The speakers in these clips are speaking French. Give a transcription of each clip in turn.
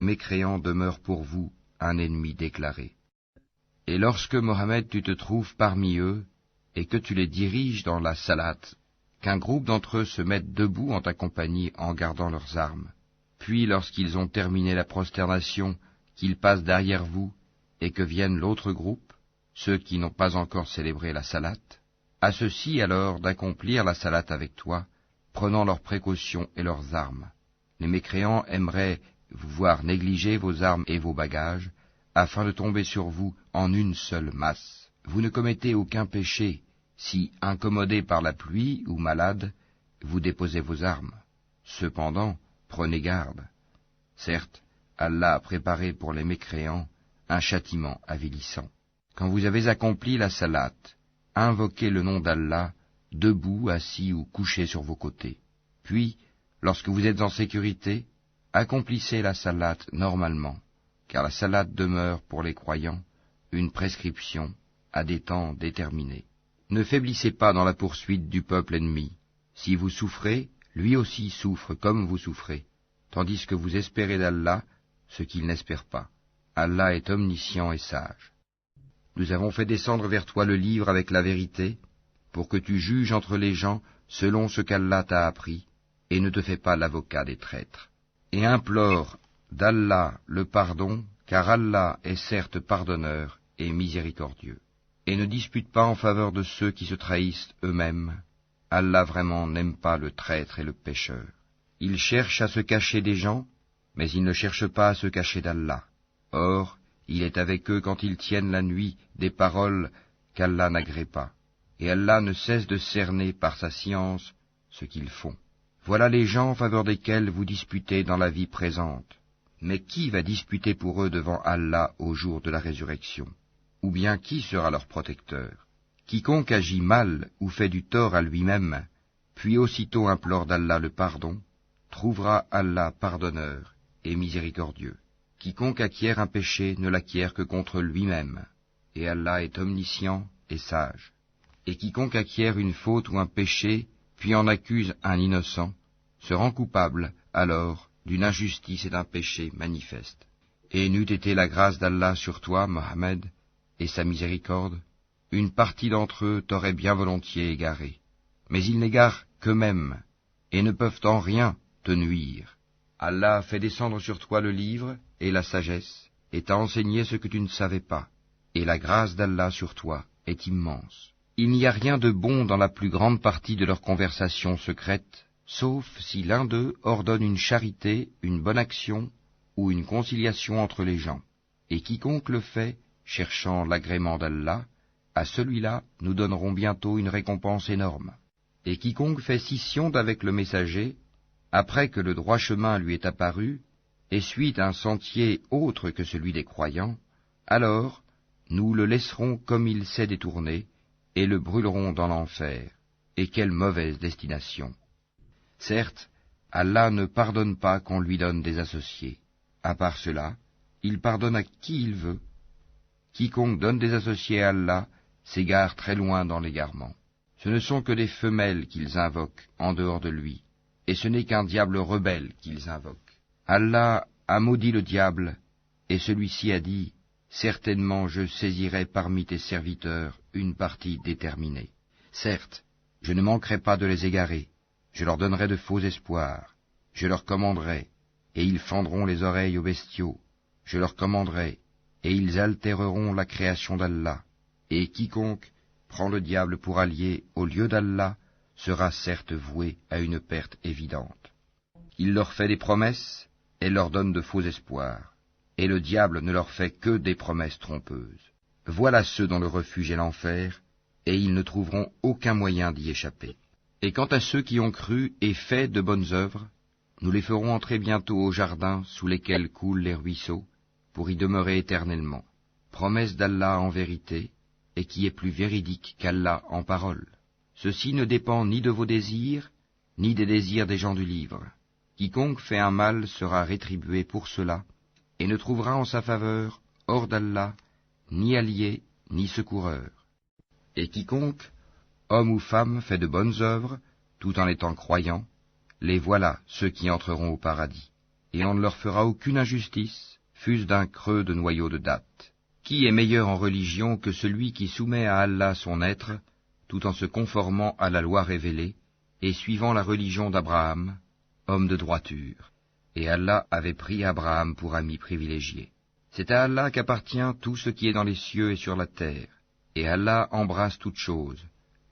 mécréant demeure pour vous un ennemi déclaré. Et lorsque, Mohammed, tu te trouves parmi eux, et que tu les diriges dans la salate, qu'un groupe d'entre eux se mette debout en ta compagnie en gardant leurs armes, puis lorsqu'ils ont terminé la prosternation, qu'ils passent derrière vous, et que vienne l'autre groupe, ceux qui n'ont pas encore célébré la salate, à ceux-ci alors d'accomplir la salate avec toi, prenant leurs précautions et leurs armes. Les mécréants aimeraient vous voir négliger vos armes et vos bagages, afin de tomber sur vous en une seule masse. Vous ne commettez aucun péché, si, incommodés par la pluie ou malades, vous déposez vos armes. Cependant, prenez garde. Certes, Allah a préparé pour les mécréants un châtiment avilissant. Quand vous avez accompli la salate, invoquez le nom d'Allah, debout, assis ou couché sur vos côtés. Puis, lorsque vous êtes en sécurité, accomplissez la salate normalement, car la salate demeure pour les croyants une prescription à des temps déterminés. Ne faiblissez pas dans la poursuite du peuple ennemi. Si vous souffrez, lui aussi souffre comme vous souffrez, tandis que vous espérez d'Allah ce qu'il n'espère pas. Allah est omniscient et sage. Nous avons fait descendre vers toi le livre avec la vérité, pour que tu juges entre les gens selon ce qu'Allah t'a appris, et ne te fais pas l'avocat des traîtres. Et implore d'Allah le pardon, car Allah est certes pardonneur et miséricordieux. Et ne dispute pas en faveur de ceux qui se trahissent eux-mêmes. Allah vraiment n'aime pas le traître et le pécheur. Ils cherchent à se cacher des gens, mais ils ne cherchent pas à se cacher d'Allah. Or, il est avec eux quand ils tiennent la nuit des paroles qu'Allah n'agrée pas. Et Allah ne cesse de cerner par sa science ce qu'ils font. Voilà les gens en faveur desquels vous disputez dans la vie présente. Mais qui va disputer pour eux devant Allah au jour de la résurrection? Ou bien qui sera leur protecteur? Quiconque agit mal ou fait du tort à lui-même, puis aussitôt implore d'Allah le pardon, trouvera Allah pardonneur et miséricordieux. Quiconque acquiert un péché ne l'acquiert que contre lui-même, et Allah est omniscient et sage. Et quiconque acquiert une faute ou un péché, puis en accuse un innocent, se rend coupable, alors, d'une injustice et d'un péché manifeste. Et n'eût été la grâce d'Allah sur toi, Mohammed, et sa miséricorde, une partie d'entre eux t'aurait bien volontiers égaré. Mais ils n'égarent qu'eux-mêmes, et ne peuvent en rien te nuire. Allah a fait descendre sur toi le livre et la sagesse, et t'a enseigné ce que tu ne savais pas, et la grâce d'Allah sur toi est immense. Il n'y a rien de bon dans la plus grande partie de leur conversation secrète, sauf si l'un d'eux ordonne une charité, une bonne action ou une conciliation entre les gens. Et quiconque le fait, cherchant l'agrément d'Allah, à celui-là nous donnerons bientôt une récompense énorme. Et quiconque fait scission d'avec le messager, après que le droit chemin lui est apparu, et suit un sentier autre que celui des croyants, alors nous le laisserons comme il s'est détourné, et le brûlerons dans l'enfer. Et quelle mauvaise destination! Certes, Allah ne pardonne pas qu'on lui donne des associés. À part cela, il pardonne à qui il veut. Quiconque donne des associés à Allah s'égare très loin dans l'égarement. Ce ne sont que des femelles qu'ils invoquent en dehors de lui, et ce n'est qu'un diable rebelle qu'ils invoquent. Allah a maudit le diable, et celui-ci a dit, « Certainement je saisirai parmi tes serviteurs une partie déterminée. Certes, je ne manquerai pas de les égarer, je leur donnerai de faux espoirs, je leur commanderai, et ils fendront les oreilles aux bestiaux, je leur commanderai, et ils altéreront la création d'Allah, et quiconque prend le diable pour allié au lieu d'Allah sera certes voué à une perte évidente. Il leur fait des promesses et leur donne de faux espoirs, et le diable ne leur fait que des promesses trompeuses. Voilà ceux dont le refuge est l'enfer, et ils ne trouveront aucun moyen d'y échapper. Et quant à ceux qui ont cru et fait de bonnes œuvres, nous les ferons entrer bientôt au jardin sous lesquels coulent les ruisseaux, pour y demeurer éternellement. Promesse d'Allah en vérité, et qui est plus véridique qu'Allah en parole. Ceci ne dépend ni de vos désirs, ni des désirs des gens du livre. Quiconque fait un mal sera rétribué pour cela, et ne trouvera en sa faveur, hors d'Allah, ni allié, ni secoureur. Et quiconque, homme ou femme, fait de bonnes œuvres, tout en étant croyant, les voilà ceux qui entreront au paradis. et on ne leur fera aucune injustice, fût-ce d'un creux de noyau de date. Qui est meilleur en religion que celui qui soumet à Allah son être, tout en se conformant à la loi révélée, et suivant la religion d'Abraham, homme de droiture? Et Allah avait pris Abraham pour ami privilégié. C'est à Allah qu'appartient tout ce qui est dans les cieux et sur la terre, et Allah embrasse toutes choses,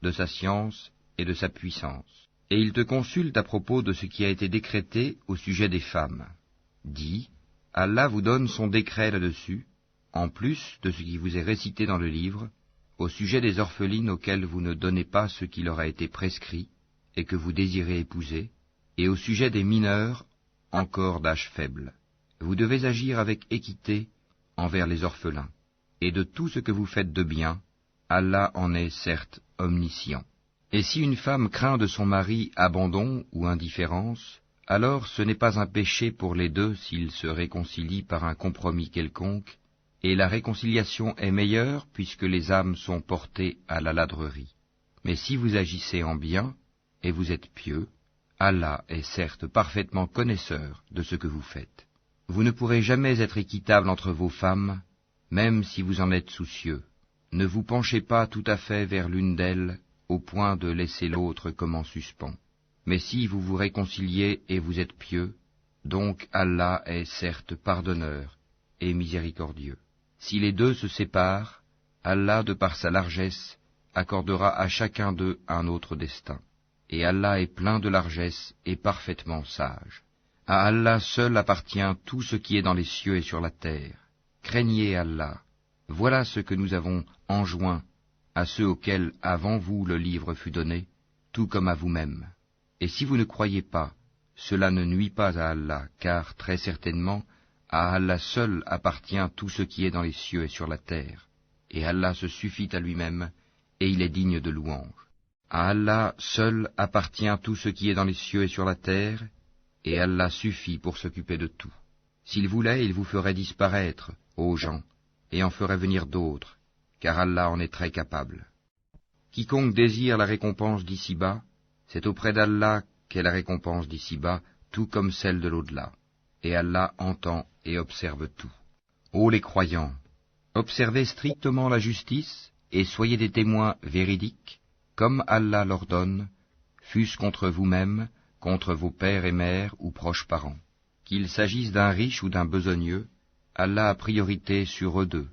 de sa science et de sa puissance. Et il te consulte à propos de ce qui a été décrété au sujet des femmes. Dis, Allah vous donne son décret là-dessus, en plus de ce qui vous est récité dans le livre, au sujet des orphelines auxquelles vous ne donnez pas ce qui leur a été prescrit, et que vous désirez épouser, et au sujet des mineurs, encore d'âge faible. Vous devez agir avec équité envers les orphelins, et de tout ce que vous faites de bien, Allah en est certes omniscient. Et si une femme craint de son mari abandon ou indifférence, alors ce n'est pas un péché pour les deux s'ils se réconcilient par un compromis quelconque, et la réconciliation est meilleure puisque les âmes sont portées à la ladrerie. Mais si vous agissez en bien, et vous êtes pieux, Allah est certes parfaitement connaisseur de ce que vous faites. Vous ne pourrez jamais être équitable entre vos femmes, même si vous en êtes soucieux. Ne vous penchez pas tout à fait vers l'une d'elles, au point de laisser l'autre comme en suspens. Mais si vous vous réconciliez et vous êtes pieux, donc Allah est certes pardonneur et miséricordieux. Si les deux se séparent, Allah, de par sa largesse, accordera à chacun d'eux un autre destin. Et Allah est plein de largesse et parfaitement sage. À Allah seul appartient tout ce qui est dans les cieux et sur la terre. Craignez Allah. Voilà ce que nous avons enjoint à ceux auxquels avant vous le livre fut donné, tout comme à vous-même. Et si vous ne croyez pas, cela ne nuit pas à Allah, car très certainement, à Allah seul appartient tout ce qui est dans les cieux et sur la terre. Et Allah se suffit à lui-même, et il est digne de louange. À Allah seul appartient tout ce qui est dans les cieux et sur la terre, et Allah suffit pour s'occuper de tout. S'il voulait, il vous ferait disparaître, ô gens, et en ferait venir d'autres, car Allah en est très capable. Quiconque désire la récompense d'ici-bas, c'est auprès d'Allah qu'est la récompense d'ici-bas, tout comme celle de l'au-delà. Et Allah entend et observe tout. Ô les croyants, observez strictement la justice, et soyez des témoins véridiques, comme Allah l'ordonne, fût-ce contre vous-même, contre vos pères et mères ou proches parents. Qu'il s'agisse d'un riche ou d'un besogneux, Allah a priorité sur eux deux,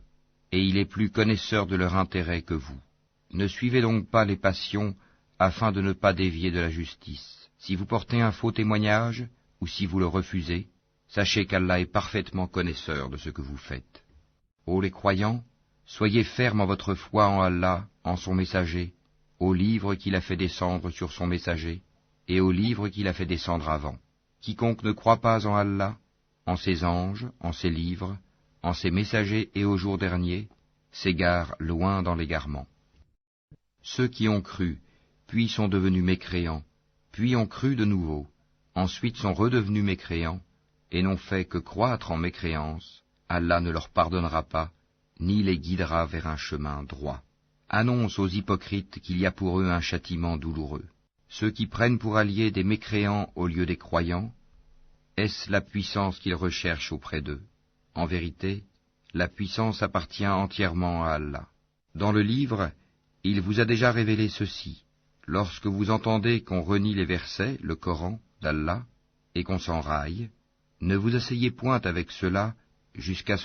et il est plus connaisseur de leur intérêt que vous. Ne suivez donc pas les passions, afin de ne pas dévier de la justice. Si vous portez un faux témoignage, ou si vous le refusez, sachez qu'Allah est parfaitement connaisseur de ce que vous faites. Ô les croyants, soyez fermes en votre foi en Allah, en son messager, au livre qu'il a fait descendre sur son messager, et au livre qu'il a fait descendre avant. Quiconque ne croit pas en Allah, en ses anges, en ses livres, en ses messagers et au jour dernier, s'égare loin dans l'égarement. Ceux qui ont cru, puis sont devenus mécréants, puis ont cru de nouveau, ensuite sont redevenus mécréants, et n'ont fait que croître en mécréance, Allah ne leur pardonnera pas, ni les guidera vers un chemin droit. Annonce aux hypocrites qu'il y a pour eux un châtiment douloureux. Ceux qui prennent pour alliés des mécréants au lieu des croyants, est-ce la puissance qu'ils recherchent auprès d'eux? En vérité, la puissance appartient entièrement à Allah. Dans le livre, il vous a déjà révélé ceci. Lorsque vous entendez qu'on renie les versets, le Coran, d'Allah, et qu'on s'en raille, ne vous asseyez point avec cela jusqu'à ce